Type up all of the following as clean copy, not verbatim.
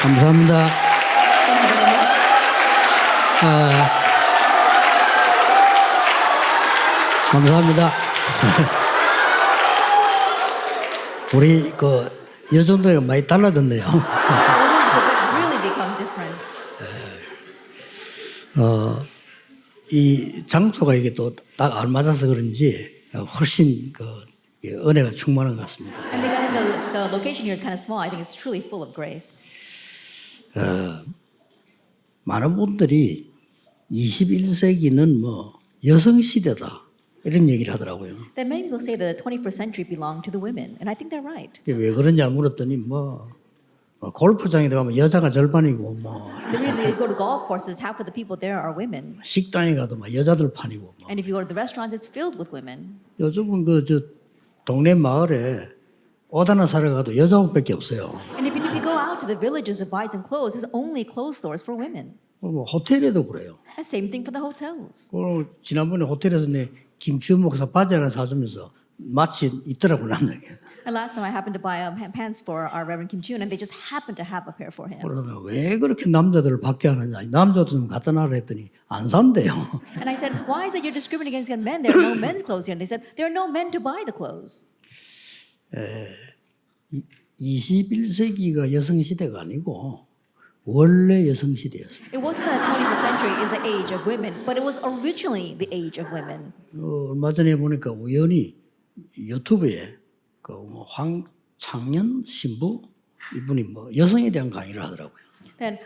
감사합니다. 감사합니다. 우리 그 여전도가 많이 달라졌네요. Really become different. 이 장소가 이게 또 딱 안 맞아서 그런지 훨씬 그 은혜가 충만한 것 같습니다. And because the location here is kind of small, I think it's truly full of grace. 많은 분들이 21세기는 뭐 여성 시대다 이런 얘기를 하더라고요. That many people say that the 21st century belonged to the women, and I think they're right. 왜 그러냐 물었더니 뭐 골프장에 들어가면 여자가 절반이고 뭐 The reason you go to golf courses, half of the people there are women. 식당에 가도 막 여자들 판이고 뭐. And if you go to the restaurants, it's filled with women. 요즘은 그 저 동네 마을에 옷 하나 사러 가도 여자 옷밖에 없어요. And even if you go out to the villages to buy some clothes, there's only clothes stores for women. 뭐 호텔에도 그래요. And same thing for the hotels. 지난번에 호텔에서 내 김치우 먹어서 바지 하나 사주면서 마치 있더라고 남자게. And last time I happened to buy pants for our Reverend Kim Jun, and they just happened to have a pair for him. 그러다가 왜 그렇게 남자들을 밖에 하느냐. 남자도 좀 갖다 놔라 했더니 안 산대요. And I said, why is it you're discriminating against men? There are no men's clothes here. And they said, there are no men to buy the clothes. 21세기가 여성시대가 아니고 원래 여성시대였어요. It wasn't that the 21st century is the age of women, but it was originally the age of women. 얼마 전에 보니까 우연히 유튜브에 그 황창년 신부 이분이 뭐 여성에 대한 강의를 하더라고요. Then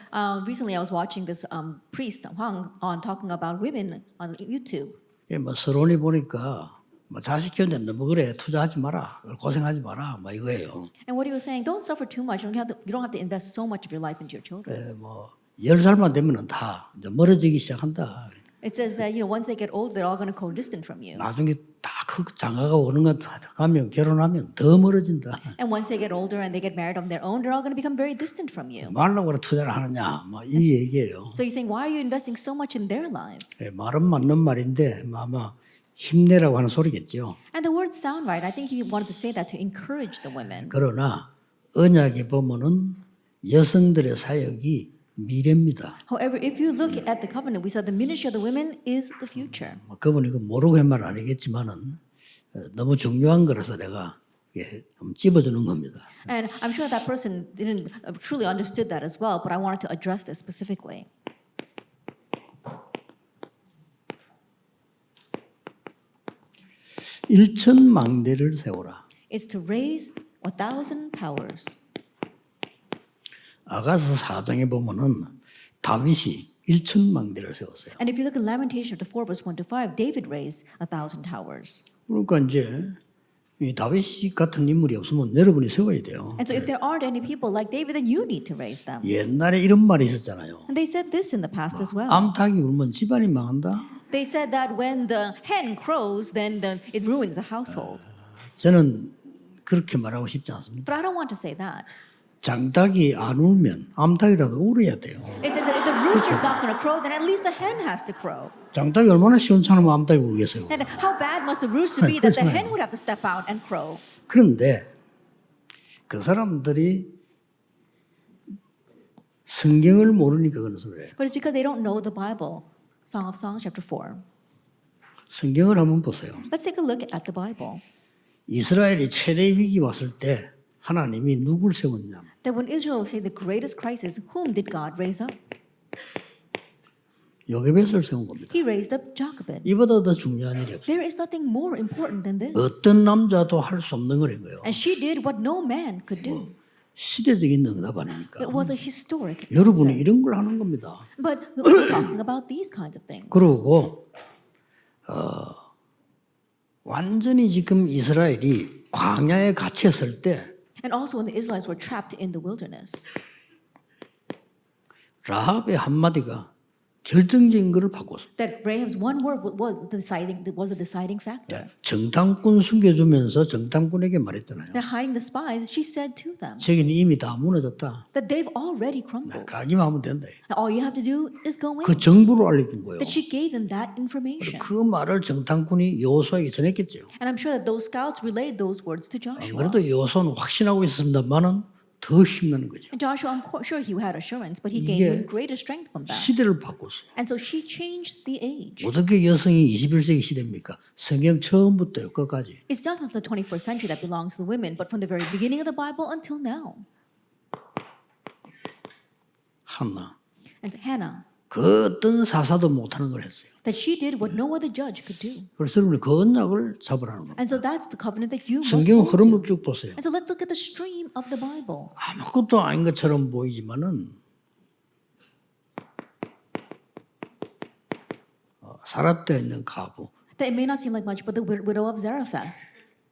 recently I was watching this priest Hwang on talking about women on YouTube. 뭐 서론이 보니까 뭐 자식 키우는데 너무 그래 투자하지 마라 고생하지 마라 뭐 이거예요. And what he was saying, don't suffer too much. You don't have to invest so much of your life into your children. 뭐 10살만 되면은 다 이제 멀어지기 시작한다. It says that once they get old, they're all going to go distant from you. 나중에 다 그 장가가 오는 것 가면 결혼하면 더 멀어진다. And once they get older and they get married on their own, they're all going to become very distant from you. 말라고 그래 투자를 하느냐 뭐 이 얘기예요. So he's saying, why are you investing so much in their lives? 말은 맞는 말인데 아마 힘내라고 하는 소리겠죠. And the words sound right. I think he wanted to say that to encourage the women. 그러나 언약에 보면은 여성들의 사역이 미래입니다. However, if you look at the covenant, we saw the ministry of the women is the future. 그분이 그 모르고 한 말 아니겠지만은 너무 중요한 거라서 내가 좀 찝어주는 겁니다. And I'm sure that person didn't truly understood that as well, but I wanted to address this specifically. 일천망대를 세워라. It's to raise 1,000 towers. 아가서 4장에 보면은 다윗이 일천망대를 세웠어요. And if you look at Lamentation chapter 4, verse 1 to 5, David raised 1,000 towers. 그러니까 이제 이 다윗 같은 인물이 없으면 여러분이 세워야 돼요. And so if there aren't any people like David, then you need to raise them. 옛날에 이런 말이 있었잖아요. And they said this in the past as well. 암탉이 울면 집안이 망한다. They said that when the hen crows, then it ruins the household. 저는 그렇게 말하고 싶지 않습니다. But I don't want to say that. 장닭이 안 울면 암탉이라도 울어야 돼요. It says that if the rooster's not going to crow, then at least the hen has to crow. 장닭이 얼마나 시원찮으면 암탉이 울겠어요. And how bad must the rooster be that the hen would have to step out and crow? 그런데 그 사람들이 성경을 모르니까 그런 소리예요. But it's because they don't know the Bible. Song of Songs chapter 4. 성경을 한번 보세요. Let's take a look at the Bible. 이스라엘이 최대 위기 왔을 때 하나님이 누굴 세웠냐? That when Israel was facing the greatest crisis, whom did God raise up? 요게벳을 세운 겁니다. He raised up Jochebed. 이보다 더 중요한 일이 없어요. There is nothing more important than this. 어떤 남자도 할 수 없는 거예요. And she did what no man could do. 시대적인 응답 아닙니까? It was a historic 여러분이 answer. 이런 걸 하는 겁니다. But we're talking about these kinds of things. 그리고 완전히 지금 이스라엘이 광야에 갇혔을 때 And also when the Israelites were trapped in the wilderness. 라합의 한마디가 결정적인 것을 바꿨어. That Rahab's one word was a deciding factor. 정탐꾼 숨겨주면서 정탐꾼에게 말했잖아요. That hiding the spies, she said to them 저기는 이미 다 무너졌다. that they've already crumbled. 가기만 하면 된다. Now all you have to do is go in. 그 정보를 알려준 거예요. That she gave them that information. 그 말을 정탐꾼이 여호수아에게 전했겠죠. And I'm sure that those scouts relayed those words to Joshua. 그래도 여호수아는 확신하고 있었습니다만은 더 힘나는 거죠. And Joshua, I'm sure he had assurance, but he gained 이게 even greater strength from that. 시대를 바꿨어요. And so she changed the age. 어떻게 여성이 21세기 시대입니까? 성경 처음부터요, 끝까지. It's not just the 21st century that belongs to the women, but from the very beginning of the Bible until now. 한나. And Hannah, 그 어떤 사사도 못하는 걸 했어요. that she did what no other judge could do. 그래서 여러분이 그 언약을 잡으라는 겁니다. And so that's the covenant that you must 성경 hold 흐름을 to. 쭉 보세요. And so let's look at the stream of the Bible. 아무것도 아닌 것처럼 보이지만은 사랍되어 있는 가부. That it may not seem like much, but the widow of Zarephath.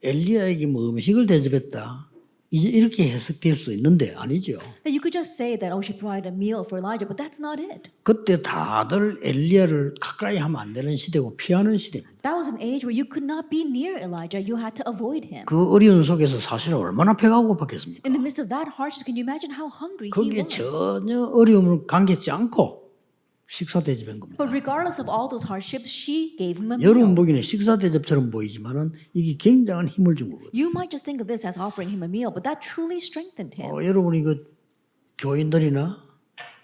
엘리야에게 뭐 음식을 대접했다. 이제 이렇게 해석될 수 있는데 아니죠. That you could just say that, oh, she provided a meal for Elijah, but that's not it. 그때 다들 엘리야를 가까이 하면 안 되는 시대고 피하는 시대입니다. That was an age where you could not be near Elijah. You had to avoid him. 그 어려운 속에서 사실은 얼마나 배가 고팠겠습니까? In the midst of that hardship, can you imagine how hungry he 거기에 was? 전혀 어려움을 감겠지 않고 식사 대접한 겁니다. But regardless of all those hardships, she gave him a 여러분 meal. 보기에는 식사 대접처럼 보이지만은 이게 굉장한 힘을 준 거거든요. You might just think of this as offering him a meal, but that truly strengthened him. 여러분이 그 교인들이나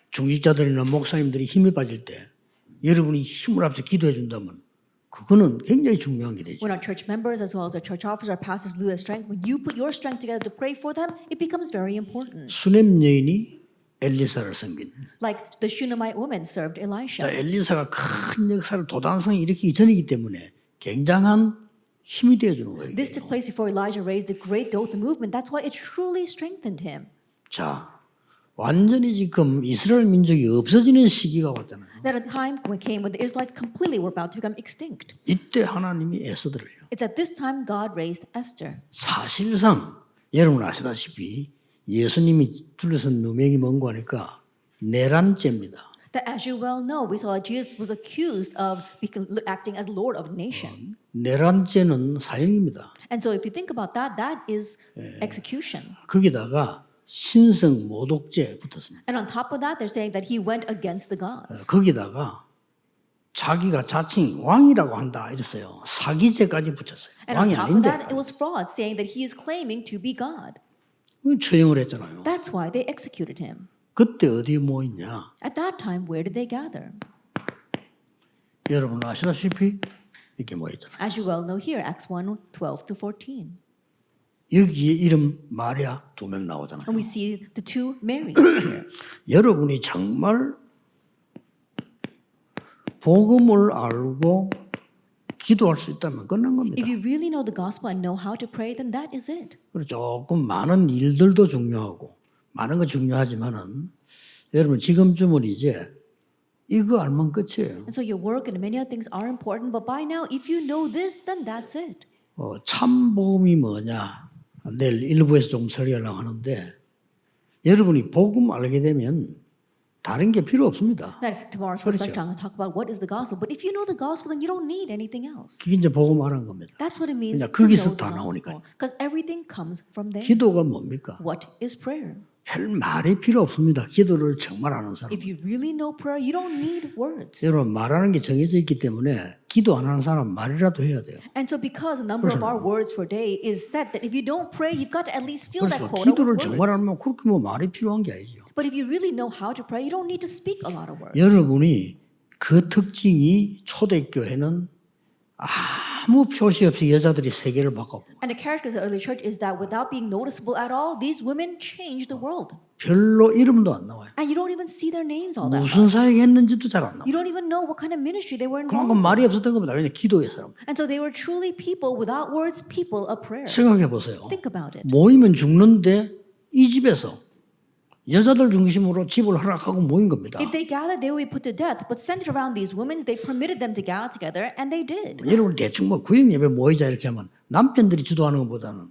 중직자들이나 목사님들이 힘이 빠질 때 여러분이 힘을 합쳐 기도해 준다면 그거는 굉장히 중요한 게 되죠. When our church members, as well as our church officers, our pastors, lose their strength, when you put your strength together to pray for them, it becomes very important. 수넴 여인이 엘리사를 섬긴. Like the Shunammite woman served 자, Elisha. 엘리사가 큰 역사를 도단성이 일으키기 전이기 때문에 굉장한 힘이 되어주는 거예요. This took place before Elijah raised the great Dothan movement. That's why it truly strengthened him. 자, 완전히 지금 이스라엘 민족이 없어지는 시기가 왔잖아요. That a time came when the Israelites completely were about to become extinct. 이때 하나님이 애써들어요. It's at this time God raised Esther. 사실상 여러분 아시다시피 예수님이 둘러선 누명이 뭔고 하니까 내란죄입니다. That as you well know, we saw that Jesus was accused of acting as Lord of a nation. 내란죄는 사형입니다. And so if you think about that, that is execution. 거기다가 신성 모독죄 붙었습니다. And on top of that, they're saying that he went against the gods. 거기다가 자기가 자칭 왕이라고 한다 이랬어요. 사기죄까지 붙였어요. And on 왕이 top of 아닌데. that, it was fraud, saying that he is claiming to be God. 처형을 했잖아요. That's why they executed him. 그때 어디에 모였냐? At that time, where did they gather? 여러분 아시다시피 이렇게 모였잖아요. As you well know here, Acts 1:12-14. 여기에 이름 마리아 2명 나오잖아요. And we see the two Marys here. 여러분이 정말 복음을 알고 기도할 수 있다면 끝난 겁니다. If you really know the gospel and know how to pray, then that is it. 그리고 조금 많은 일들도 중요하고 많은 거 중요하지만은 여러분 지금쯤은 이제 이거 알면 끝이에요. And so your work and many other things are important, but by now, if you know this, then that's it. 참 복음이 뭐냐? 내일 일부에서 좀 설교하려고 하는데 여러분이 복음 알게 되면 다른 게 필요 없습니다. That tomorrow's first lecture, I'm going to talk about what is the gospel. But if you know the gospel, then you don't need anything else. 그게 이제 복음 알은 겁니다. That's what it means 그냥 to know 거기서 the 다 나오니까요. gospel. Because everything comes from there. 기도가 뭡니까? What is prayer? 별 말이 필요 없습니다. 기도를 정말 아는 사람. If you really know prayer, you don't need words. 여러분 말하는 게 정해져 있기 때문에 기도 안 하는 사람 말이라도 해야 돼요. And so because the number of our words for day is set, that if you don't pray, you've got to at least fill that 그래서 quota 기도를 with 정말 words. 알면 그렇게 뭐 말이 필요한 게 아니죠. But if you really know how to pray, you don't need to speak a lot of words. 여러분이 그 특징이 초대교회는 아무 표시 없이 여자들이 세계를 바꿨고 And the character of the early church is that without being noticeable at all, these women changed the world. 별로 이름도 안 나와요. And you don't even see their names all that 무슨 much. 사역했는지도 잘 안 나와요. You don't even know what kind of ministry they were 그만큼 involved in. 말이 없었던 겁니다. 왜냐하면 기도의 사람. And so they were truly people without words, people of prayer. 생각해 보세요. Think about it. 모이면 죽는데 이 집에서 여자들 중심으로 집을 허락하고 모인 겁니다. If they gathered, they would be put to death. But centered around these women, they permitted them to gather together, and they did. 여러분 대충 뭐 구역예배 모이자 이렇게 하면 남편들이 주도하는 것보다는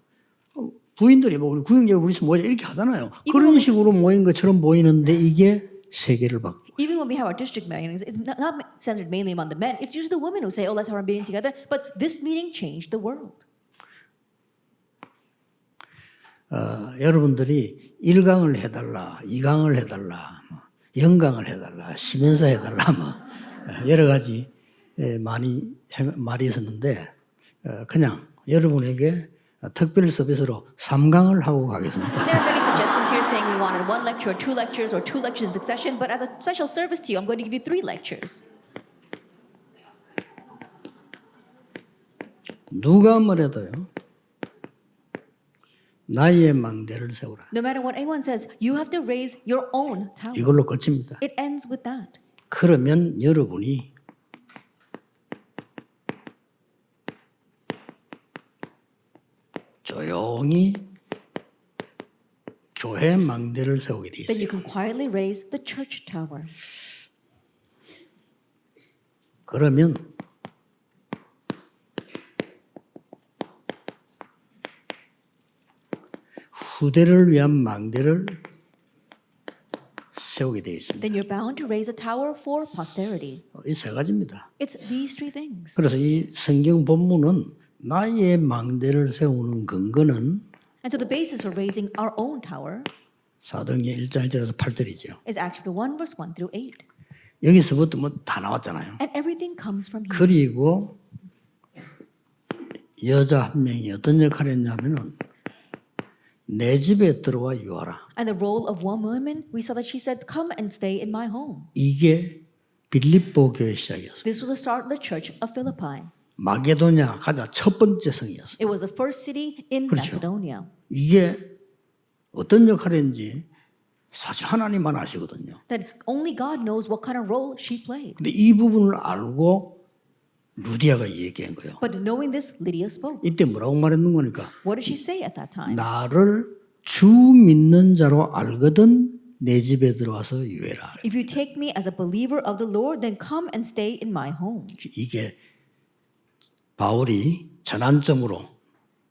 부인들이 뭐 우리 구역예배 우리서 모이자 이렇게 하잖아요. 그런 식으로 모인 것처럼 보이는데 이게 세계를 바꿔. Even when we have our district meetings, it's not centered mainly among the men. It's usually the women who say, "Oh, let's have our meeting together." But this meeting changed the world. 여러분들이 1강을 해달라, 2강을 해달라, 영강을 해달라, 시면서 해달라, 뭐 여러 가지 말이 있었는데 그냥 여러분에게 특별 서비스로 3강을 하고 가겠습니다. There are many Christians here saying we wanted one lecture or two lectures or two lectures in succession, but as a special service to you, I'm going to give you 3 lectures. 누가 뭐래도요. 나의 망대를 세우라. No matter what anyone says, you have to raise your own tower. 이걸로 끝입니다. It ends with that. 그러면 여러분이 조용히 교회 망대를 세우게 돼 Then 있어요. you can quietly raise the church tower. 그러면 후대를 위한 망대를 세우게 돼 있습니다. Then you're bound to raise a tower for posterity. 이 세 가지입니다. It's these 3 things. 그래서 이 성경 본문은 나의 망대를 세우는 근거는 And so the basis for raising our own tower 사도행전 1장 1절에서 8절이죠. is Acts chapter 1 verse 1 through 8. 여기서부터 뭐 다 나왔잖아요. And everything comes from here. 그리고 여자 한 명이 어떤 역할을 했냐면은 내 집에 들어와 유하라. And the role of one woman, we saw that she said, come and stay in my home. 이게 빌립보 교회 시작이었어요. This was the start of the church of Philippi. 마게도냐 가자 첫 번째 성이었어요. It was the first city in 그렇죠. Macedonia. 이게 어떤 역할인지 사실 하나님만 아시거든요. That only God knows what kind of role she played. 근데 이 부분을 알고 루디아가 얘기한 거예요. But knowing this, Lydia spoke. 이때 뭐라고 말했는 거니까 What did she say at that time? 나를 주 믿는 자로 알거든 내 집에 들어와서 유해라. If you take me as a believer of the Lord, then come and stay in my home. 이게 바울이 전환점으로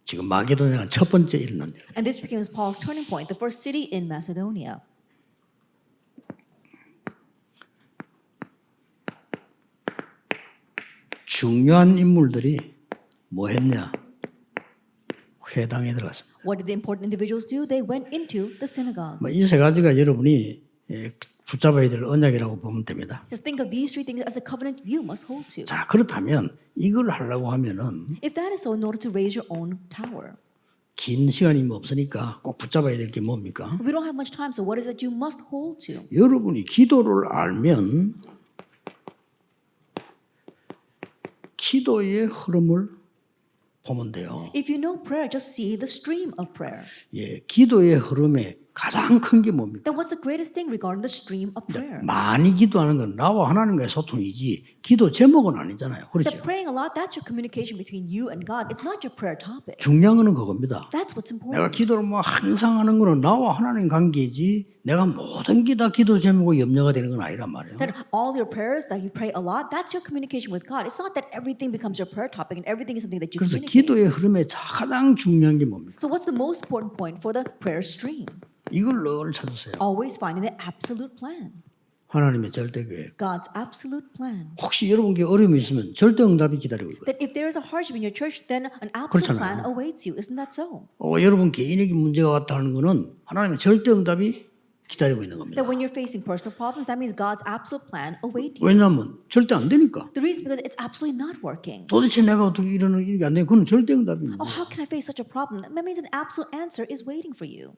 지금 마게도냐가 첫 번째 일어난 거예요. And this becomes Paul's turning point, the first city in Macedonia. 중요한 인물들이 뭐 했냐? 회당에 들어갔습니다. What did the important individuals do? They went into the synagogue. 이 세 가지가 여러분이 붙잡아야 될 언약이라고 보면 됩니다. Just think of these 3 things as a covenant you must hold to. 자, 그렇다면 이걸 하려고 하면은 If that is so, in order to raise your own tower, 긴 시간이 없으니까 꼭 붙잡아야 될 게 뭡니까? we don't have much time. So what is it you must hold to? 여러분이 기도를 알면 기도의 흐름을 보면 돼요. If you know prayer, just see the stream of prayer. 예, 기도의 흐름에 가장 큰 게 뭡니까? Then what's the greatest thing regarding the stream of prayer? 많이 기도하는 건 나와 하나님과의 소통이지 기도 제목은 아니잖아요. That 그렇죠? praying a lot, that's your communication between you and God. It's not your prayer topic. 중요한 거는 그겁니다. That's what's important. 내가 기도를 뭐 항상 하는 거는 나와 하나님 관계지 내가 모든 게 다 기도 제목으로 염려가 되는 건 아니란 말이에요. That all your prayers that you pray a lot, that's your communication with God. It's not that everything becomes your prayer topic and everything is something that you 그래서 communicate. 기도의 흐름에 가장 중요한 게 뭡니까? So what's the most important point for the prayer stream? 이걸 늘 찾으세요. Always finding the absolute plan. 하나님의 절대 계획. God's absolute plan. 혹시 여러분께 어려움이 있으면 절대 응답이 기다리고 있거든요. That if there is a hardship in your church, then an absolute 그렇잖아요. plan awaits you. Isn't that so? 여러분 개인에게 문제가 왔다 하는 거는 하나님의 절대 응답이 기다리고 있는 겁니다. That when you're facing personal problems, that means God's absolute plan awaits you. 왜냐하면 절대 안 되니까. The reason is because it's absolutely not working. 도대체 내가 어떻게 이러는 일이 안 돼? 그건 절대 응답입니다. Oh, how can I face such a problem? That means an absolute answer is waiting for you.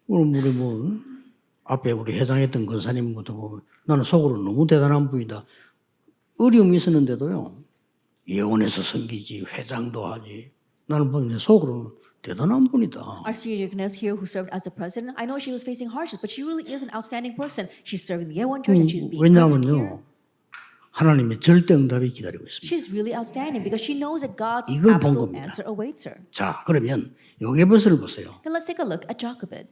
오늘 우리 뭐 앞에 우리 회장했던 권사님 것도 보면 나는 속으로 너무 대단한 분이다. 어려움이 있었는데도요. 예언해서 섬기지 회장도 하지. 나는 보면 속으로는 대단한 분이다. Our senior deaconess here who served as the president, I know she was facing hardships, but she really is an outstanding person. She's serving the Yeowon church and she's being present here. 왜냐하면요. 하나님의 절대 응답이 기다리고 있습니다. She's really outstanding because she knows that God's 이걸 본 absolute 겁니다. answer awaits her. 자, 그러면 요게버스를 보세요. Then let's take a look at Jochebed.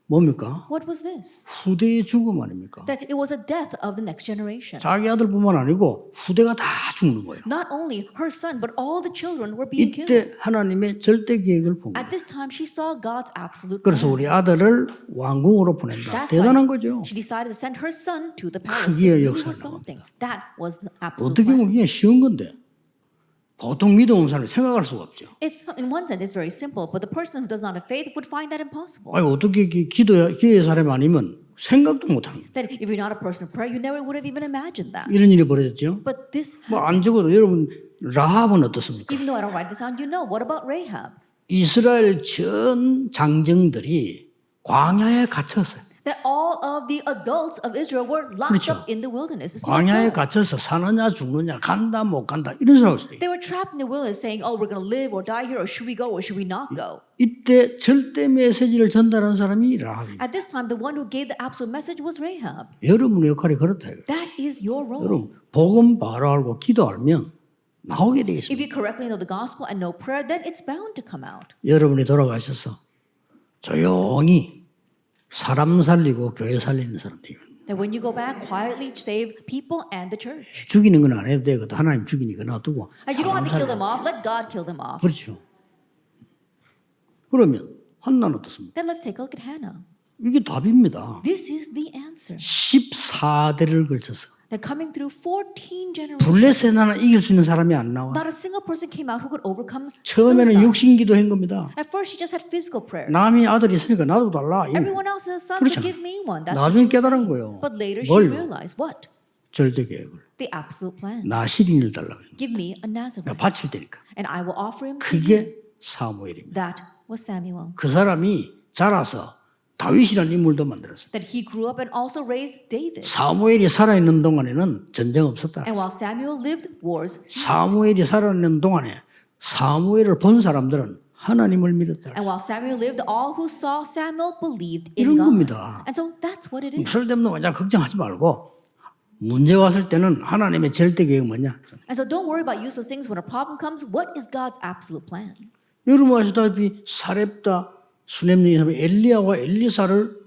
뭡니까? What was this? 후대의 죽음 아닙니까? That it was a death of the next generation. 자기 아들뿐만 아니고 후대가 다 죽는 거예요. Not only her son, but all the children were being killed. 이때 하나님의 절대 계획을 본 거예요. At this time, she saw God's absolute 그래서 plan. 우리 아들을 왕궁으로 보낸다. That's 대단한 why 거죠. she decided to send her son to the palace. 크기의 It really 역사를 was something. That was the absolute 어떻게 plan. 보면 그냥 쉬운 건데 보통 믿음 없는 사람이 생각할 수가 없죠. It's in one sense it's very simple, but the person who does not have faith would find that impossible. 아니 어떻게 기도의 사람이 아니면 생각도 못합니다. That if you're not a person of prayer, you never would have even imagined that. 이런 일이 벌어졌죠. But this, 뭐 안 적어도 여러분 라합은 어떻습니까? even though I don't write this down, you know, what about Rahab? 이스라엘 전 장정들이 광야에 갇혔어요. That all of the adults of Israel were locked 그렇죠. up in the wilderness. It's not 광야에 so. 갇혀서 사느냐 죽느냐 간다 못 간다 이런 소리 하고 있어요. They were trapped in the wilderness saying, oh, we're going to live or die here, or should we go or should we not go? 이때 절대 메시지를 전달한 사람이 라합입니다. At this time, the one who gave the absolute message was Rahab. 여러분의 역할이 그렇다 이거예요. That is your role. 여러분 복음 바로 알고 기도 알면 나오게 되겠습니다. If you correctly know the gospel and know prayer, then it's bound to come out. 여러분이 돌아가셔서 조용히 사람 살리고 교회 살리는 사람들이에요. That when you go back, quietly save people and the church. 죽이는 건 안 해도 되거든. 하나님 죽이니까 놔두고. And you don't have to kill them off. Let God kill them off. 그렇죠. 그러면 한나는 어떻습니까? Then let's take a look at Hannah. 이게 답입니다. This is the answer. 14대를 걸쳐서 That coming through 14 generations, 블레셋 하나 이길 수 있는 사람이 안 나와. not a single person came out who could overcome 처음에는 Philistine. 육신기도 한 겁니다. At first, she just had physical prayers. 남이 아들이 있으니까 나도 달라. Everyone else has a son, so 그렇잖아. give me one. That's what 나중에 she was 깨달은 saying. 거예요. But later she 뭘요? realized what? 절대 계획을. The absolute plan. 나 시린을 달라고. Give me a Nazareth, 바칠 테니까. and I will offer him to you. 그게 사무엘입니다. That was Samuel. 그 사람이 자라서 다윗이라는 인물도 만들었어요. That he grew up and also raised David. 사무엘이 살아있는 동안에는 전쟁 없었다. And while Samuel lived, wars ceased. 사무엘이 살아있는 동안에 사무엘을 본 사람들은 하나님을 믿었다. And while Samuel lived, all who saw Samuel believed 이런 in God. 겁니다. And so that's what it is. 쓸데없는 완전 걱정하지 말고 문제 왔을 때는 하나님의 절대 계획 뭐냐? And so don't worry about useless things. When a problem comes, what is God's absolute plan? 여러분 아시다시피 사렙다 수넴 엘리야와 엘리사를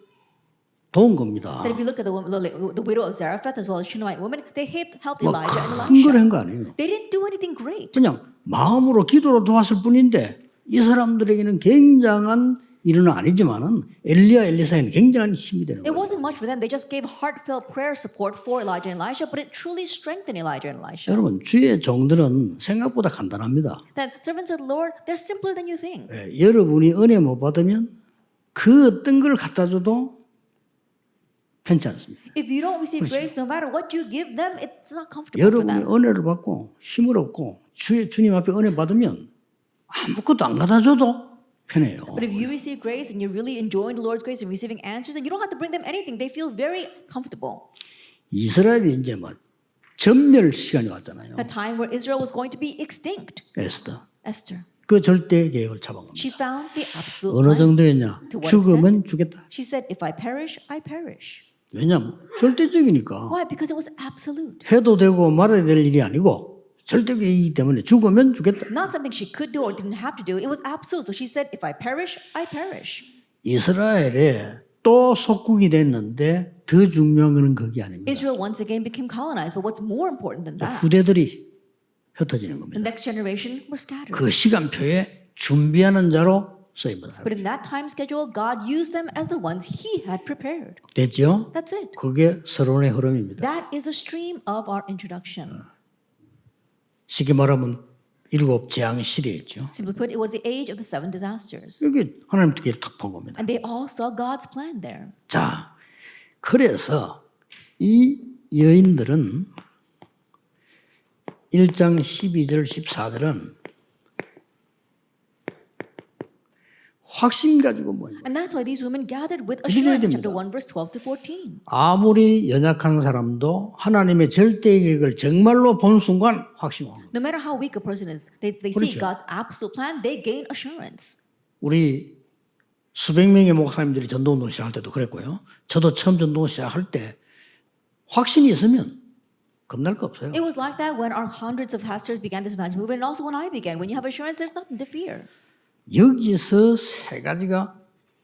도운 겁니다. That if you look at the widow of Zarephath as well as Shunammite woman, they helped 뭐 Elijah and 큰 걸 Elisha. 한 거 아니에요. They didn't do anything great. 그냥 마음으로 기도로 도왔을 뿐인데 이 사람들에게는 굉장한 일은 아니지만은 엘리야 엘리사에는 굉장한 힘이 되는 It 거예요. wasn't much for them. They just gave heartfelt prayer support for Elijah and Elisha, but it truly strengthened Elijah and Elisha. 여러분 주의 종들은 생각보다 간단합니다. That servants of the Lord, they're simpler than you think. 여러분이 은혜 못 받으면 그 어떤 걸 갖다 줘도 편치 않습니다. If you don't receive grace, no matter what you give them, it's not comfortable for 여러분이 them. 은혜를 받고 힘을 얻고 주님 앞에 은혜 받으면 아무것도 안 갖다 줘도 편해요. But if you receive grace and you're really enjoying the Lord's grace and receiving answers, then you don't have to bring them anything. They feel very comfortable. 이스라엘이 이제 뭐 전멸 시간이 왔잖아요. A time where Israel was going to be extinct. 에스더. Esther. 그 절대 계획을 잡은 겁니다. She found the absolute 어느 plan. 정도였냐? To what 죽으면 죽겠다. She said, if I perish, I perish. 왜냐하면 절대적이니까 Why? Because it was absolute. 해도 되고 말아야 될 일이 아니고 절대적이기 때문에 죽으면 죽겠다. Not something she could do or didn't have to do. It was absolute. So she said, if I perish, I perish. 이스라엘에 또 속국이 됐는데 더 중요한 것은 그게 아닙니다. Israel once again became colonized. But what's more important than that? 후대들이 흩어지는 The 겁니다. next generation were scattered. 그 시간표에 준비하는 자로 쓰임받아. But in that time schedule, God used them as the ones He had prepared. 됐죠? That's it. 그게 서론의 흐름입니다. That is a stream of our introduction. 쉽게 말하면 일곱 재앙 시대였죠. Simply put, it was the age of the seven disasters. 여기 하나님 뜻에 탁본 겁니다. And they all saw God's plan there. 자, 그래서 이 여인들은 1장 12절 14절은 확신 가지고 뭐예요? And that's why these women gathered with 믿어야 assurance. 됩니다. Chapter 1, verse 12 to 14. 아무리 연약한 사람도 하나님의 절대 계획을 정말로 본 순간 확신합니다. No matter how weak a person is, they see 그렇죠. God's absolute plan, they gain assurance. 우리 수백 명의 목사님들이 전도운동 시작할 때도 그랬고요. 저도 처음 전도운동 시작할 때 확신이 있으면 겁날 거 없어요. It was like that when our hundreds of pastors began this evangelism movement, and also when I began. When you have assurance, there's nothing to fear. 여기서 세 가지가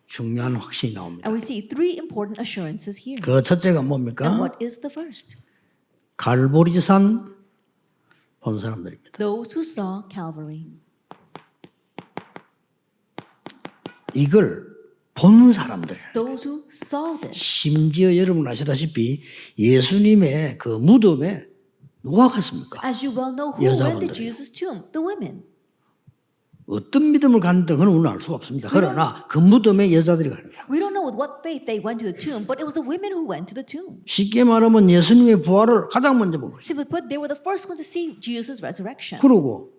중요한 확신이 나옵니다. And we see three important assurances here. 그 첫째가 And 뭡니까? what is the first? 갈보리산 본 사람들입니다. Those who saw Calvary. 이걸 본 사람들. Those who saw this. 심지어 여러분 아시다시피 예수님의 그 무덤에 누가 갔습니까? As you well know, who went to 여자분들이에요. Jesus' tomb? The women. 어떤 믿음을 갔는데 그건 우리는 알 수가 없습니다. 그러나 그 무덤에 여자들이 가는 거예요. We don't know with what faith they went to the tomb, but it was the women who went to the tomb. 쉽게 말하면 예수님의 부활을 가장 먼저 보고 Simply put, they were the first ones to see Jesus' resurrection. 그러고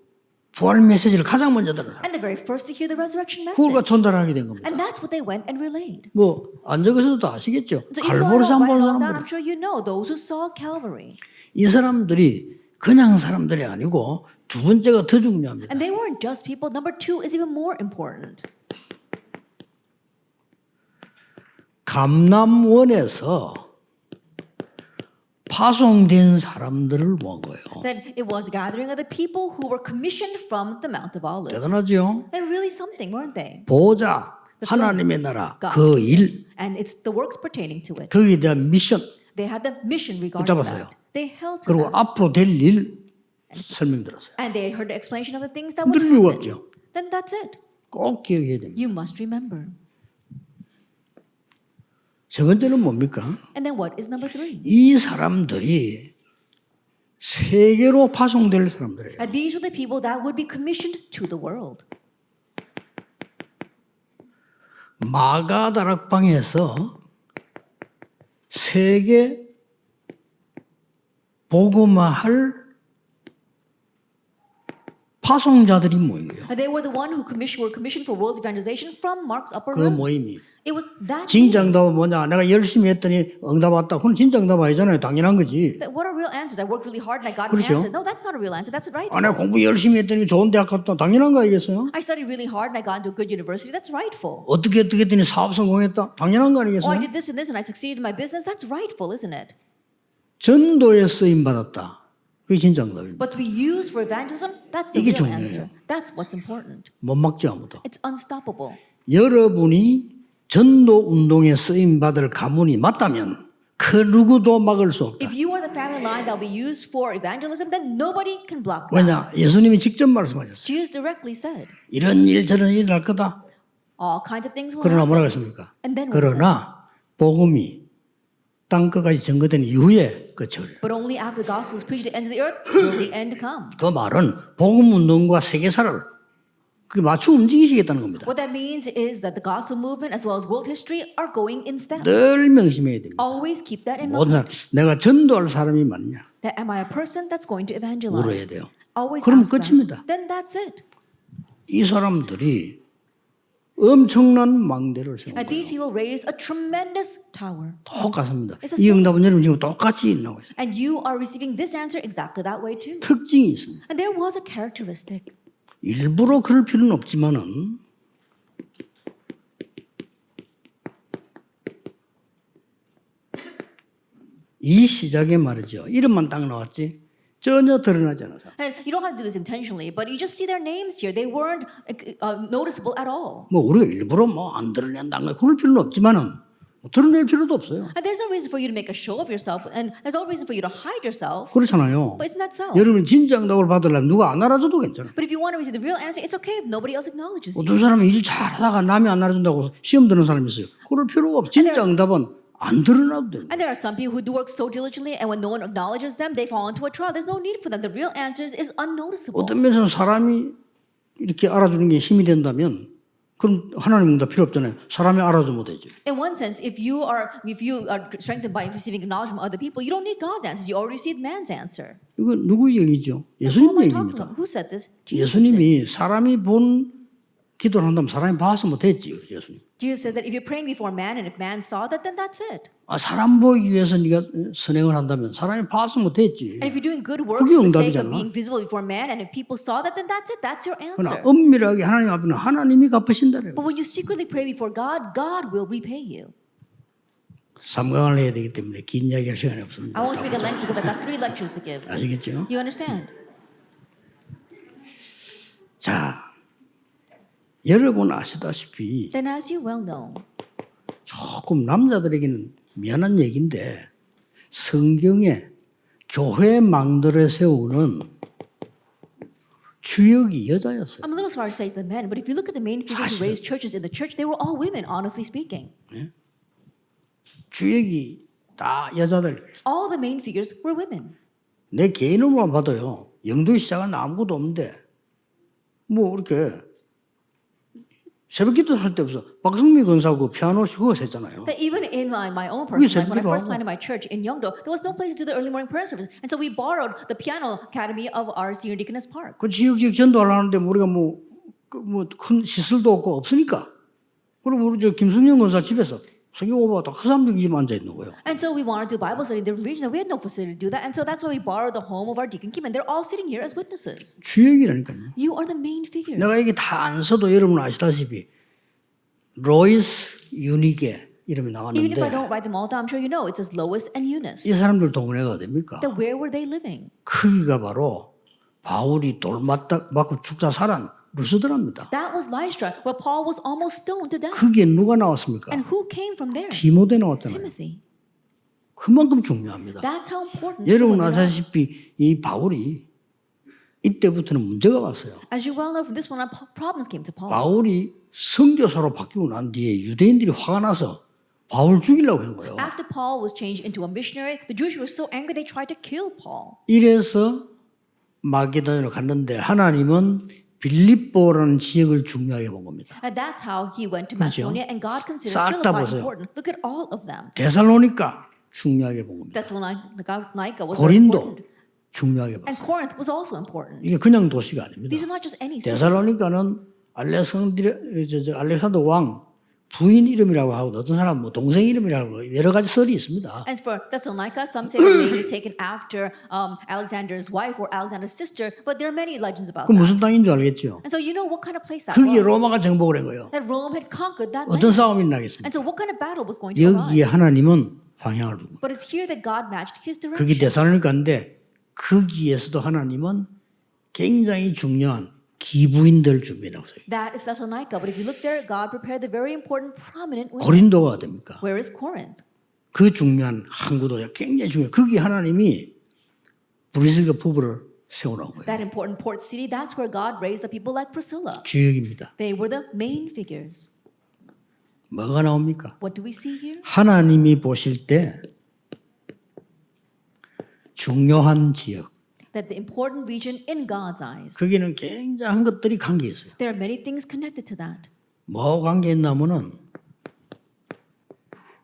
부활 메시지를 가장 먼저 들은 사람. And the very first to hear the resurrection 그걸 message. 전달하게 된 겁니다. And that's what they went and relayed. 뭐 안 적으셔도 다 아시겠죠. So even though I 갈보리서 don't 한 번 write it all down, 사람들. I'm sure you know those who saw Calvary. 이 사람들이 그냥 사람들이 아니고 두 번째가 더 중요합니다. And they weren't just people. Number two is even more important. 감람원에서 파송된 사람들을 모은 거예요. Then it was a gathering of the people who were commissioned from the Mount of Olives. 대단하죠? They're really something, weren't they? 보좌, 하나님의 나라, 그 일, And it's the works pertaining to it. 거기에 대한 미션, They had the mission regarding 붙잡았어요. that. They held to 그리고 that. 앞으로 될 일 설명들었어요. And they heard the explanation of the things that would 늘 이유가 happen. 없죠. Then that's it. 꼭 기억해야 됩니다. You must remember. 세 번째는 뭡니까? And then what is number three? 이 사람들이 세계로 파송될 사람들이에요. And these were the people that would be commissioned to the world. 마가다락방에서 세계 복음화할 파송자들이 모인 거예요. And they were the one who were commissioned for world evangelization from Mark's upper 그 room. 모임이 It was that. 진정답은 뭐냐? 내가 열심히 했더니 응답 왔다. 그건 진정답 아니잖아요. 당연한 거지. What are real answers? I worked really hard and I got an 그렇죠. answer. No, that's not a real answer. That's right. 아, 내가 공부 열심히 했더니 좋은 대학 갔다. 당연한 거 아니겠어요? I studied really hard and I got into a good university. That's rightful. 어떻게 했더니 사업 성공했다. 당연한 거 Or I 아니겠어요? did this and this and I succeeded in my business. That's rightful, isn't it? 전도에 쓰임 받았다. 그게 진정답입니다. But to be used for evangelism, that's the 이게 real 중요해요. answer. That's what's important. 못 막지 아무도. It's unstoppable. 여러분이 전도 운동에 쓰임 받을 가문이 맞다면 그 누구도 막을 수 없다. If you are the family line that will be used for evangelism, then nobody can block that. 왜냐? 예수님이 직접 말씀하셨어요. Jesus directly said, 이런 일 저런 일이 날 거다. all kinds of things will 그러나 뭐라고 happen. 했습니까? And then what is it? 그러나 복음이 땅끝까지 증거된 이후에 끝을. But only after the gospel is preached to the ends of the earth will the end come. 그 말은 복음 운동과 세계사를 그 맞춰 움직이시겠다는 겁니다. What that means is that the gospel movement as well as world history are going in step. 늘 명심해야 됩니다. Always keep that in 모든 mind. 사람, 내가 전도할 사람이 맞냐? That am I a person that's going to 물어야 evangelize? 돼요. Always 그럼 ask 끝입니다. that. Then that's it. 이 사람들이 엄청난 망대를 세운 And 거예요. these people raised a tremendous tower. 똑같습니다. It's a 이 응답은 여러분 지금 똑같이 있나고 있어요. And you are receiving this answer exactly that way too. 특징이 있습니다. And there was a characteristic. 일부러 그럴 필요는 없지만은 이 시작에 말이죠. 이름만 딱 나왔지 전혀 드러나지 않아서. And you don't have to do this intentionally, but you just see their names here. They weren't noticeable at all. 뭐 우리가 일부러 뭐 안 드러낸다는 거 그럴 필요는 없지만은 뭐 드러낼 필요도 없어요. And there's no reason for you to make a show of yourself, and there's no reason for you to hide yourself. 그렇잖아요. But isn't that so? 여러분 진짜 응답을 받으려면 누가 안 알아줘도 괜찮아. But if you want to receive the real answer, it's okay if nobody else acknowledges you. 어떤 사람은 일 잘하다가 남이 안 알아준다고 시험 드는 사람이 있어요. 그럴 필요가 없어. 진짜 응답은 안 드러나도 돼요. And there are some people who do work so diligently, and when no one acknowledges them, they fall into a trial. There's no need for them. The real answers is unnoticeable. 어떤 면에서는 사람이 이렇게 알아주는 게 힘이 된다면 그럼 하나님 응답 필요 없잖아요. 사람이 알아주면 되지. In one sense, if you are strengthened by receiving acknowledgement from other people, you don't need God's answers. You already received man's answer. 이건 누구 얘기죠? Who 예수님 am I talking 얘기입니다. about? Who said this? Jesus did. 예수님이 사람이 본 기도를 한다면 사람이 봐서 못했지. 예수님. Jesus says that if you're praying before man, and if man saw that, then that's it. 아, 사람 보기 위해서 네가 선행을 한다면 사람이 봐서 못했지. And if you're doing good works 그게 for the sake 응답이잖아. of being visible before man, and if people saw that, then that's it. That's your 그러나 answer. 은밀하게 하나님 앞에는 하나님이 갚으신다래요. But when you secretly pray before God, God will repay you. 삼강을 해야 되기 때문에 긴 이야기할 시간이 없습니다. I won't speak at length because I've got 3 lectures to give. 아시겠죠? Do you understand? 자, 여러분 아시다시피 Then as you well know, 조금 남자들에게는 미안한 얘기인데 성경에 교회 망들을 세우는 주역이 여자였어요. I'm a little sorry to say to the men, but if you look at the main figures who 사실은- raised churches in the church, they were all women, honestly speaking. 주역이 다 여자들. All the main figures were women. 내 개인으로만 봐도요. 영도의 시작은 아무것도 없는데 뭐 이렇게 새벽기도 할 때 없어. 박성미 권사 그 피아노 그거 했잖아요. That even in my own personal life, when I 새벽기도 first 하고. planted my church in Yeongdo, there was no place to do the early morning prayer service. And so we borrowed the piano academy of our senior deaconess park. 그 지역 전도를 하는데 우리가 뭐 큰 시설도 없고 없으니까. 그럼 우리 저 김승영 권사 집에서 성경 오바가 다 그 사람들이 지금 앉아 있는 거예요. And so we wanted to do Bible study in different regions, and we had no facility to do that. And so that's why we borrowed the home of our deacon Kim, and they're all sitting here as witnesses. 주역이라니까요. You are the main figures. 내가 이게 다 안 써도 여러분 아시다시피 로이스 유니게 이름이 Even if I 나왔는데 don't write them all down, I'm sure you know it says Lois and Eunice. 이 사람들 동네가 어딥니까? That where were they living? 크기가 바로 바울이 돌 맞고 죽다 살한 루스드랍니다. That was Lystra, where Paul was almost stoned to death. 그게 누가 나왔습니까? And who came from there? 디모데 나왔잖아요. Timothy. 그만큼 중요합니다. That's how important. 여러분 people are. 아시다시피 이 바울이 이때부터는 문제가 왔어요. As you well know, from this one on, problems came to Paul. 바울이 선교사로 바뀌고 난 뒤에 유대인들이 화가 나서 바울 죽이려고 한 거예요. After Paul was changed into a missionary, the Jews were so angry they tried to kill Paul. 이래서 마게도냐로 갔는데 하나님은 빌립보라는 지역을 중요하게 본 겁니다. And that's how he went to 그렇죠? Macedonia, and God considers 싹 다 Philippi 보세요. important. Look at all of them. 데살로니가 중요하게 본 겁니다. Thessalonica was very 고린도 important. 중요하게 And 봤어요. Corinth was also important. 이게 그냥 도시가 아닙니다. These are not just any cities. 데살로니가는 알렉산더 왕 부인 이름이라고 하고 어떤 사람 뭐 동생 이름이라고 하고 여러 가지 설이 있습니다. And for Thessalonica, some say the name is taken after Alexander's wife or Alexander's sister, but there are many legends about 그 that. 무슨 땅인 줄 알겠죠? And so you know what kind of place that 그게 was. 로마가 정복을 한 거예요. That Rome had conquered that 어떤 land. 싸움이 나겠습니까? And so what kind of battle was going to 여기에 arise? 하나님은 방향을 준 거예요. But it's here that God matched his 그게 direction. 데살로니가인데 거기에서도 하나님은 굉장히 중요한 기부인들 준비라고 써요. That is Thessalonica. But if you look there, God prepared the very important, prominent women. 고린도가 됩니까? Where is Corinth? 그 중요한 항구도가 굉장히 중요해요. 거기 하나님이 브리스가 부부를 세워놓은 거예요. That important port city, that's where God raised the people like Priscilla. 주역입니다. They were the main figures. 뭐가 나옵니까? What do we see here? 하나님이 보실 때 중요한 지역, That the important region in God's eyes. 거기는 굉장한 것들이 관계 있어요. There are many things connected to that. 뭐 관계 있냐면은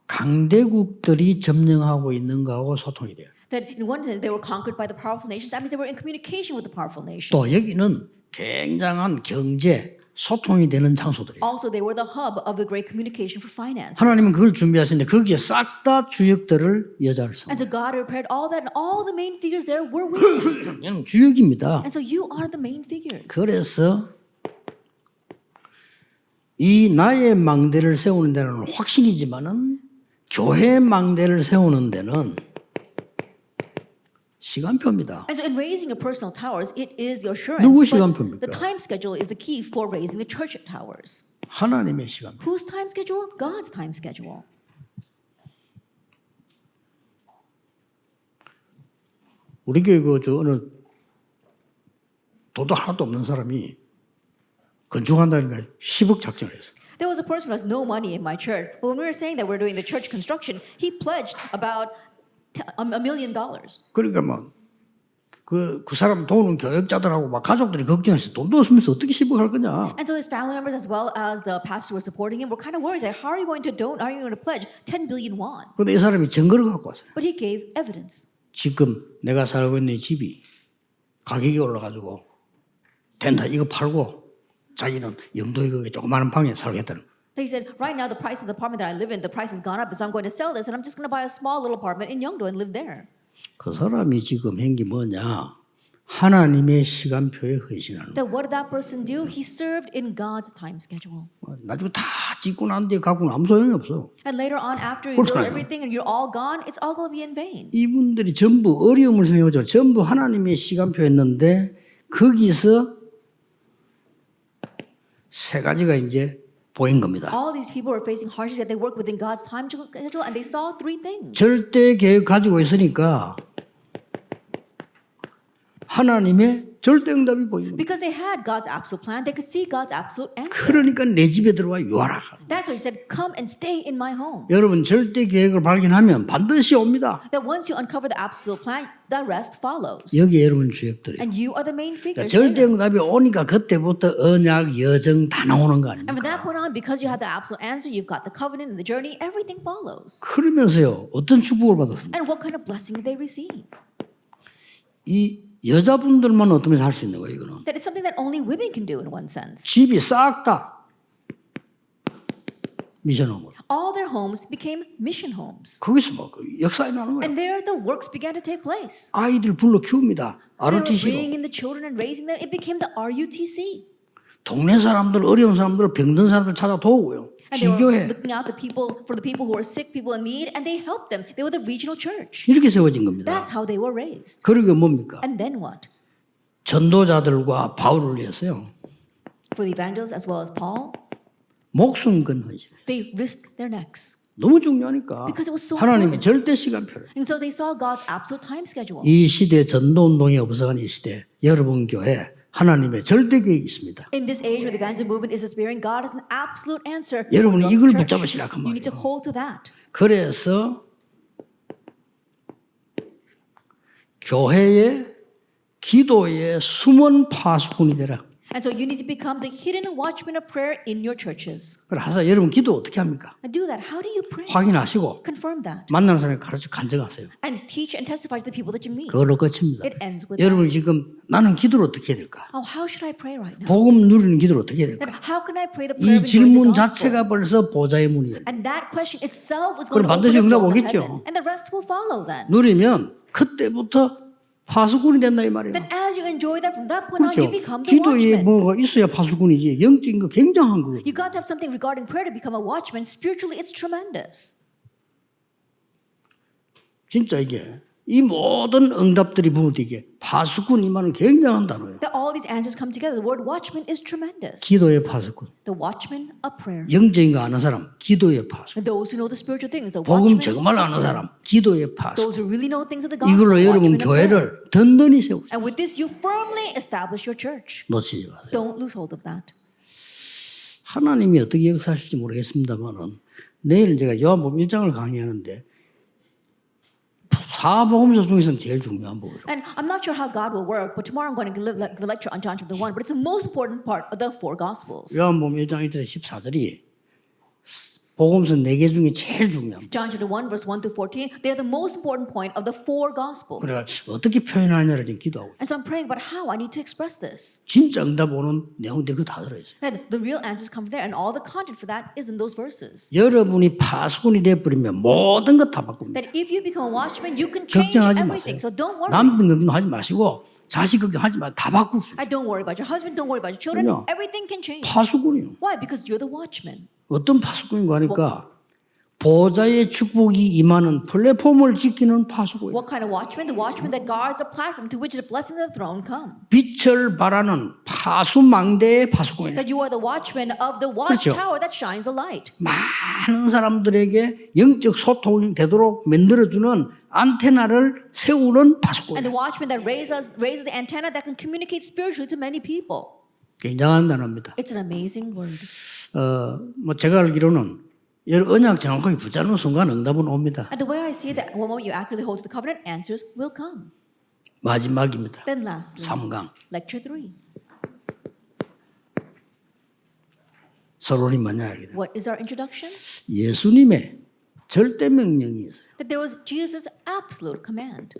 강대국들이 점령하고 있는 거하고 소통이 돼요. That in one sense they were conquered by the powerful nations. That means they were in communication with the powerful nations. 또 여기는 굉장한 경제, 소통이 되는 장소들이에요. Also, they were the hub of the great communication for finance. 하나님은 그걸 준비하시는데 거기에 싹 다 주역들을 여자를 써. And so God prepared all that, and all the main figures there were women. 그냥 주역입니다. And so you are the main figures. 그래서 이 나의 망대를 세우는 데는 확신이지만은 교회 망대를 세우는 데는 시간표입니다. And so in raising your personal towers, it is your assurance. 누구 But 시간표입니까? the time schedule is the key for raising the church towers. 하나님의 시간표. Whose time schedule? God's time schedule. 우리 교회 저 어느 돈도 하나도 없는 사람이 건축한다니까 10억 작정을 했어요. There was a person who has no money in my church, but when we were saying that we're doing the church construction, he pledged about $1 million. 그러니까 그 사람 도우는 교역자들하고 막 가족들이 걱정해서 돈도 없으면서 어떻게 10억 할 거냐. And so his family members, as well as the pastors who were supporting him, were kind of worried. Like, how are you going to donate? How are you going to pledge 10 billion won? 그런데 이 사람이 증거를 갖고 왔어요. But he gave evidence. 지금 내가 살고 있는 집이 가격이 올라가지고 된다. 이거 팔고 자기는 영도에 거기 조그마한 방에 살겠다는. He said, right now the price of the apartment that I live in, the price has gone up, so I'm going to sell this, and I'm just going to buy a small little apartment in Yeongdo and live there. 그 사람이 지금 한 게 뭐냐? 하나님의 시간표에 헌신하는. Then what did that person do? He served in God's time schedule. 나중에 다 짓고 난 뒤에 갖고는 아무 소용이 없어. And later on, after you build 그렇잖아요. everything and you're all gone, it's all going to be in vain. 이분들이 전부 어려움을 생각하죠. 전부 하나님의 시간표였는데 거기서 세 가지가 이제 보인 겁니다. All these people were facing hardship, yet they worked within God's time schedule, and they saw three things. 절대 계획 가지고 있으니까 하나님의 절대 응답이 보입니다. Because they had God's absolute plan, they could see God's absolute answer. 그러니까 내 집에 들어와 유하라. That's why he said, come and stay in my home. 여러분 절대 계획을 발견하면 반드시 옵니다. That once you uncover the absolute plan, the rest follows. 여기 여러분 주역들이에요. And you are the main figures. 절대 응답이 오니까 그때부터 언약, 여정 다 나오는 거 And from that 아닙니까? point on, because you have the absolute answer, you've got the covenant and the journey, everything follows. 그러면서요 어떤 축복을 받았습니까? And what kind of blessing did they receive? 이 여자분들만 어떻게 할 수 있는 거예요 이거는. That it's something that only women can do in one sense. 집이 싹 다 미션홈. All their homes became mission homes. 거기서 막 역사에 나는 거예요. And there the works began to take place. 아이들 불러 키웁니다. They were RUTC로. bringing in the children and raising them. It became the RUTC. 동네 사람들, 어려운 사람들, 병든 사람들 찾아 도우고요. And they were 기교회. looking out for the people who were sick, people in need, and they helped them. They were the regional church. 이렇게 세워진 겁니다. That's how they were raised. 그러게 뭡니까? And then what? 전도자들과 바울을 위해서요. For the evangelists as well as Paul, 목숨 건 헌신. they risked their necks. 너무 중요하니까 Because it was so 하나님의 important. 절대 시간표를. And so they saw God's absolute time schedule. 이 시대 전도운동이 없어간 이 시대 여러분 교회 하나님의 절대 계획이 있습니다. In this age where the evangelism movement is aspiring, God has an absolute answer. 여러분이 for your 이걸 church. 붙잡으시라 그 You need to 말이에요. hold to that. 그래서 교회의 기도의 숨은 파수꾼이 되라. And so you need to become the hidden watchman of prayer in your churches. 그래 하사 여러분 기도 어떻게 합니까? And do that. How do you pray? 확인하시고 Confirm that. 만나는 사람에 가르쳐 간증하세요. And teach and testify to the people that you meet. 그걸로 끝입니다. It ends with that. 여러분 지금 나는 기도를 어떻게 해야 될까? Oh, how should I pray right now? 복음 누리는 기도를 어떻게 해야 Then 될까? how can I pray the prayer 이 of enjoying 질문 the gospel? 자체가 벌써 보좌의 문이에요. And that question itself is 그럼 going to open 반드시 the 응답 door of 오겠죠. heaven. And the rest will follow then. 누리면 그때부터 파수꾼이 된다 이 말이에요. Then as you enjoy that, from that point on, 그렇죠. you become the 기도에 watchman. 뭐가 있어야 파수꾼이지 영적인 거 굉장한 거. You got to have something regarding prayer to become a watchman. Spiritually, it's tremendous. 진짜 이게 이 모든 응답들이 부어지게 파수꾼 이 말은 굉장한 단어예요. That all these answers come together. The word watchman is tremendous. 기도의 파수꾼. The watchman of prayer. 영적인 거 아는 사람 기도의 파수꾼. And those who know the spiritual things, the 복음 watchman. 정말 아는 사람 기도의 파수꾼. Those who really know things of the gospel, 이걸로 여러분 watchmen of prayer. 교회를 든든히 세우세요. And with this, you firmly establish your church. 놓치지 마세요. Don't lose hold of that. 하나님이 어떻게 역사하실지 모르겠습니다만은 내일 제가 요한복음 1장을 강의하는데 사복음서 중에서는 제일 중요한 복이에요. And I'm not sure how God will work, but tomorrow I'm going to give a lecture on John chapter 1, but it's the most important part of the four Gospels. 요한복음 1장 1절에 14절이 복음서 4개 중에 제일 중요한 복. John chapter 1, verse 1 to 14, they are the most important point of the four Gospels. 그래가 어떻게 표현하냐를 지금 기도하고 있어요. And so I'm praying about how I need to express this. 진짜 응답 오는 내용들 그거 다 들어있어요. And the real answers come there, and all the content for that is in those verses. 여러분이 파수꾼이 돼버리면 모든 것 다 바꿉니다. That if you become a watchman, you can change 걱정하지 everything. 마세요. So don't worry. 남편 걱정하지 마시고 자식 걱정하지 마시고 다 바꿀 수 있어요. I don't worry about your husband, don't worry about your children. 그냥 Everything can change. 파수꾼이요. Why? Because you're the watchman. 어떤 파수꾼인가 하니까 보좌의 축복이 임하는 플랫폼을 지키는 파수꾼이에요. What kind of watchman? The watchman that guards a platform to which the blessings of the throne come. 빛을 발하는 파수망대의 파수꾼이에요. That you are the watchman of the 그렇죠. watchtower that shines the light. 많은 사람들에게 영적 소통이 되도록 만들어주는 안테나를 세우는 And 파수꾼이에요. the watchman that raises the antenna that can communicate spiritually to many people. 굉장한 단어입니다. It's an amazing word. 뭐 제가 알기로는 언약 정확하게 붙잡는 순간 응답은 옵니다. And the way I see it, that one moment you accurately hold to the covenant, answers will come. 마지막입니다. Then lastly, 3강. lecture 3. 서론이 뭐냐 이게. What is our introduction? 예수님의 절대 명령이 있어요. That there was Jesus' absolute command.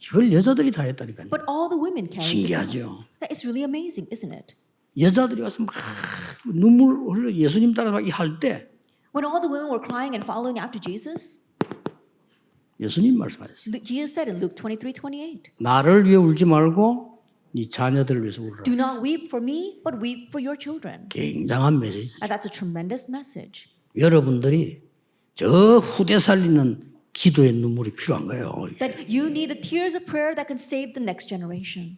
이걸 여자들이 다 했다니까요. But all the women carried this out. 신기하죠. That is really amazing, isn't it? 여자들이 와서 막 눈물 흘려 예수님 따라 막 할 때 When all the women were crying and following after Jesus, 예수님 말씀하셨어요. Jesus said in Luke 23:28, 나를 위해 울지 말고 네 자녀들을 위해서 울어라. "Do not weep for me, but weep for your children." 굉장한 메시지. And that's a tremendous message. 여러분들이 저 후대 살리는 기도의 눈물이 필요한 거예요. That you need the tears of prayer that can save the next generation.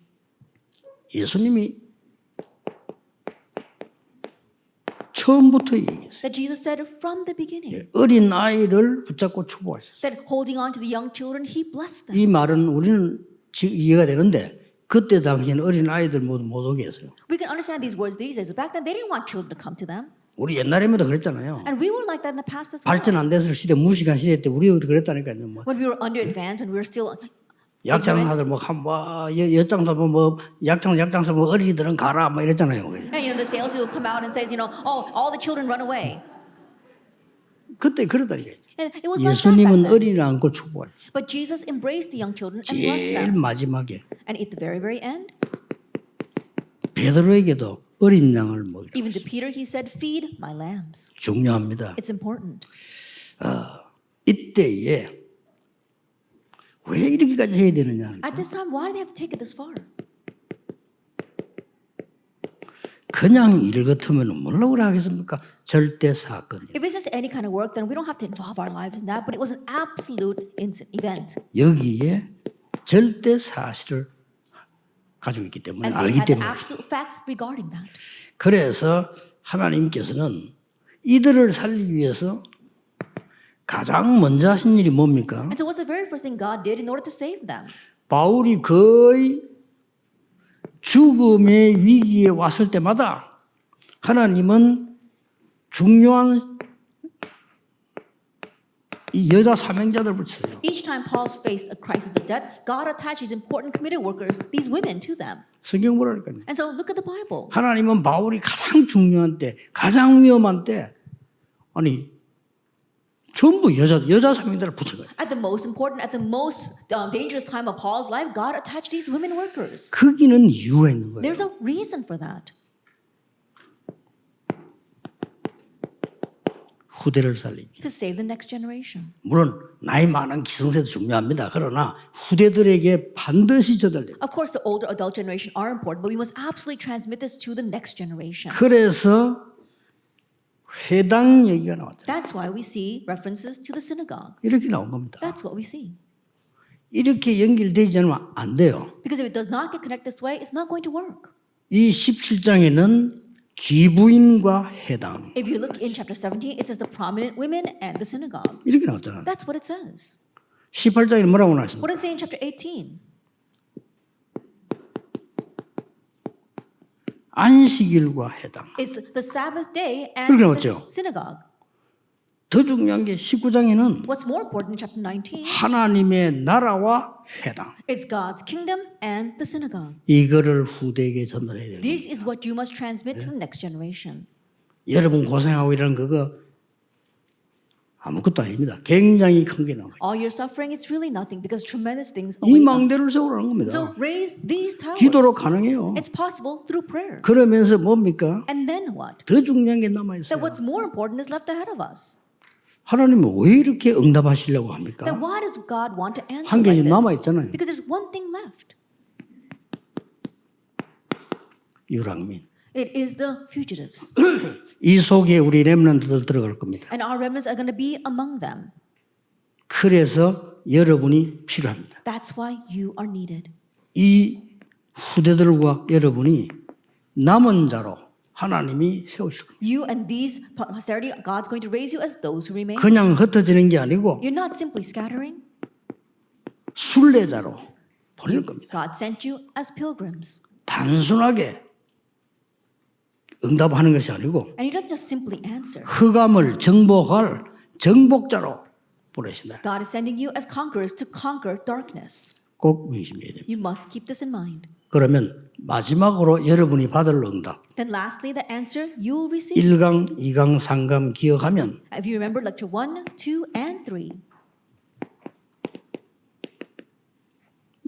처음부터 얘기했어요. that Jesus said from the beginning. 어린 아이를 붙잡고 축복하셨어요. That holding on to the young children, he blessed them. 이 말은 우리는 지금 이해가 되는데 그때 당시에는 어린 아이들 모두 못 오게 했어요. We can understand these words these days. Back then, they didn't want children to come to them. 우리 옛날에도 그랬잖아요. And we were like that in the past as well. 발전 안 됐을 시대, 무시간 시대 때 우리도 그랬다니까요. 뭐 When we were under advanced, when we were still 약장사들 여장사 약장사 어린이들은 가라 뭐 이랬잖아요. and you know the salesman will come out and says, you know, oh, all the children run away. 그때 그러다니까요. And it was like that 예수님은 back then. 어린이를 안고 축복하셨어요. But Jesus embraced the young children and blessed 제일 them. 마지막에 And at the very, very end, 베드로에게도 어린 양을 먹이라고 even to 했어요. Peter, he said, feed my lambs. 중요합니다. It's important. 이때에 왜 이렇게까지 해야 되느냐. At this time, why do they have to take it this far? 그냥 일 같으면 뭘로 그래 하겠습니까? 절대 사건이에요. If it's just any kind of work, then we don't have to involve our lives in that. But it was an absolute event. 여기에 절대 사실을 가지고 있기 때문에 And they 알기 had the 때문에 absolute facts regarding that. 그래서 하나님께서는 이들을 살리기 위해서 가장 먼저 하신 일이 뭡니까? And so what's the very first thing God did in order to save them? 바울이 거의 죽음의 위기에 왔을 때마다 하나님은 중요한 이 여자 사명자들을 붙여요. Each time Paul faced a crisis of death, God attached these important committed workers, these women, to them. 성경 보라니까요. And so look at the Bible. 하나님은 바울이 가장 중요한 때, 가장 위험한 때, 아니 전부 여자 사명자를 붙여가요. At the most important, at the most dangerous time of Paul's life, God attached these women workers. 거기는 이유가 있는 거예요. There's a reason for that. 후대를 살리기. To save the next generation. 물론 나이 많은 기성세도 중요합니다. 그러나 후대들에게 반드시 전달돼요. Of course, the older adult generation are important, but we must absolutely transmit this to the next generation. 그래서 회당 얘기가 나왔잖아요. That's why we see references to the synagogue. 이렇게 나온 겁니다. That's what we see. 이렇게 연결되지 않으면 안 돼요. Because if it does not get connected this way, it's not going to work. 이 17장에는 기부인과 회당 If you look in chapter 17, it says the prominent women and the synagogue. 이렇게 나왔잖아요. That's what it says. 18장에 뭐라고 나왔습니까? What does it say in chapter 18? 안식일과 회당. It's the Sabbath day and 그렇게 the 나왔죠. synagogue. 더 중요한 게 19장에는 What's more important in chapter 19? 하나님의 나라와 회당. It's God's kingdom and the synagogue. 이거를 후대에게 전달해야 돼요. This is what you must transmit to the next generation. 여러분 고생하고 이런 그거 아무것도 아닙니다. 굉장히 큰 게 나와요. All your suffering, it's really nothing because tremendous things 이 await 망대를 us. 세우라는 겁니다. So raise these towers. 기도로 가능해요. It's possible through prayer. 그러면서 뭡니까? And then what? 더 중요한 게 남아 That 있어요. what's more important is left ahead of us. 하나님은 왜 이렇게 응답하시려고 That 합니까? why does God want to answer 한 like 개 남아 this? 있잖아요. Because there's one thing left. 유랑민. It is the fugitives. 이 속에 우리 렘넌트들 들어갈 겁니다. And our remnants are going to be among them. 그래서 여러분이 필요합니다. That's why you are needed. 이 후대들과 여러분이 남은 자로 하나님이 세우실 겁니다. You and these posterity, God's going to raise you as those who remain. 그냥 흩어지는 게 아니고 You're not simply scattering. 순례자로 보낼 겁니다. God sent you as pilgrims. 단순하게 응답하는 것이 아니고 And He doesn't just simply answer. 흑암을 정복할 정복자로 보내신다. God is sending you as conquerors to conquer darkness. 꼭 명심해야 됩니다. You must keep this in mind. 그러면 마지막으로 여러분이 받을 응답 Then lastly, the answer you will receive. 1강, 2강, 3강 기억하면 If you remember lecture 1, 2, and 3,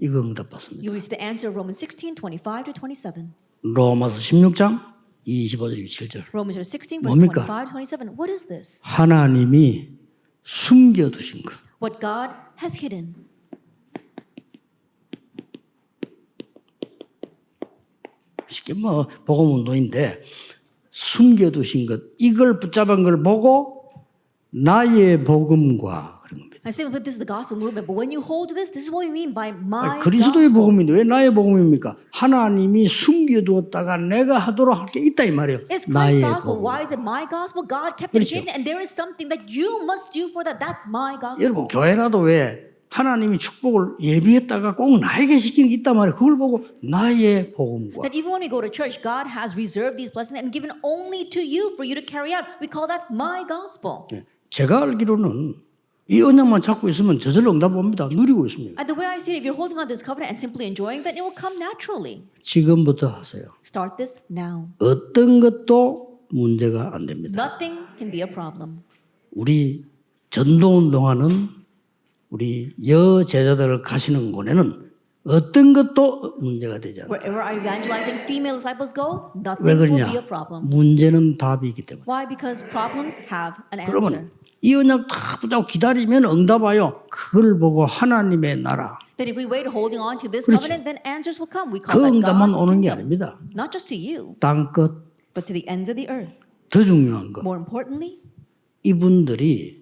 이거 응답 받습니다. you will receive the answer of Romans 16, 25 to 27. 로마서 16장 25절 27절 Romans 16, verse 뭡니까? 25 to 27. What is this? 하나님이 숨겨두신 것. What God has hidden. 쉽게 뭐 복음운동인데 숨겨두신 것 이걸 붙잡은 걸 보고 나의 복음과 그런 겁니다. I say, but this is the gospel movement. But when you hold to this, this is what we mean by my 그리스도의 gospel. 복음인데 왜 나의 복음입니까? 하나님이 숨겨두었다가 내가 하도록 할 게 있다 이 말이에요. It's Christ's 나의 gospel. 복음. Why is it my gospel? God kept it 그렇죠. hidden, and there is something that you must do for that. That's my gospel. 여러분 교회라도 왜 하나님이 축복을 예비했다가 꼭 나에게 시키는 게 있단 말이에요. 그걸 보고 나의 복음과 That even when we go to church, God has reserved these blessings and given only to you for you to carry out. We call that my gospel. 제가 알기로는 이 언약만 잡고 있으면 저절로 응답 옵니다. 누리고 있습니다. And the way I see it, if you're holding on to this covenant and simply enjoying, then it will come naturally. 지금부터 하세요. Start this now. 어떤 것도 문제가 안 됩니다. Nothing can be a problem. 우리 전도운동하는 우리 여제자들을 가시는 곳에는 어떤 것도 문제가 되지 않아요. Wherever our evangelizing female disciples go, nothing 왜 will 그러냐? be a problem. 문제는 답이 있기 때문에. Why? Because problems have an answer. 그러면 이 언약 다 붙잡고 기다리면 응답 와요. 그걸 보고 하나님의 나라. That if we wait holding on to this 그렇죠. covenant, then answers will come. We 그 call that 응답만 God's 오는 게 kingdom. 아닙니다. Not just to you, 땅 끝. but to the ends of the earth. 더 중요한 거. More importantly, 이분들이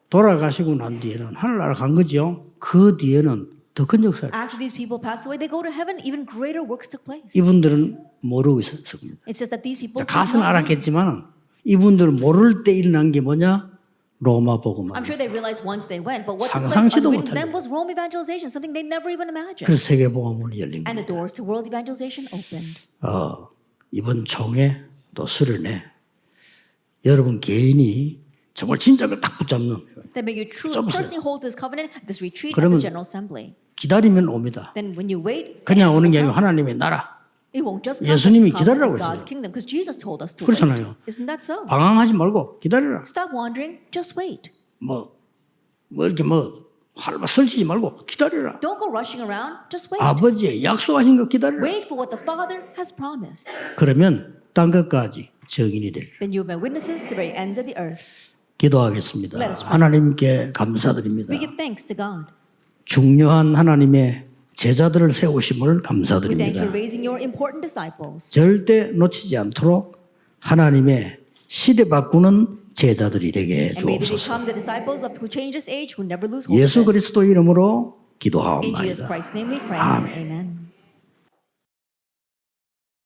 돌아가시고 난 뒤에는 하늘나라 간 거죠. 그 뒤에는 더 큰 역사를. after these people pass away, they go to heaven. Even greater works took place. 이분들은 모르고 있었을 겁니다. It says that these people. 가서는 알았겠지만 이분들 모를 때 일어난 게 뭐냐? 로마 복음. I'm sure they realized once they went, but what took place 상상치도 unbeknownst to 못할 them was Rome evangelization, something they never even imagined. 그래서 세계복음문이 열린 And the 겁니다. doors to world evangelization opened. 이번 총회 또 수련회 여러분 개인이 정말 진짜를 딱 붙잡는 That may you truly 붙잡으세요. personally hold this covenant, this retreat, at 그러면 this General Assembly. 기다리면 옵니다. Then when you wait, 그냥 the 오는 게 answer will 아니고 come. 하나님의 나라. It won't just come. 예수님이 It 기다리라고 comes as God's 했어요. kingdom, because Jesus told us to 그렇잖아요. wait. Isn't that so? 방황하지 말고 기다려라. Stop wandering, just wait. 뭐 이렇게 활발 설치지 말고 기다려라. Don't go rushing around, just wait. 아버지의 약속하신 거 기다려라. Wait for what the Father has promised. 그러면 땅 끝까지 증인이 되리라. Then you will be witnesses to the very ends of the earth. 기도하겠습니다. Let us pray. 하나님께 감사드립니다. We give thanks to God. 중요한 하나님의 제자들을 세우심을 We thank you 감사드립니다. for raising your important disciples. 절대 놓치지 않도록 하나님의 시대 바꾸는 제자들이 되게 And may they 주옵소서. become the disciples of who change this age, who never lose hope. 예수 of this. 그리스도 이름으로 In Jesus 기도하옵나이다. Christ's name we pray. 아멘. Amen.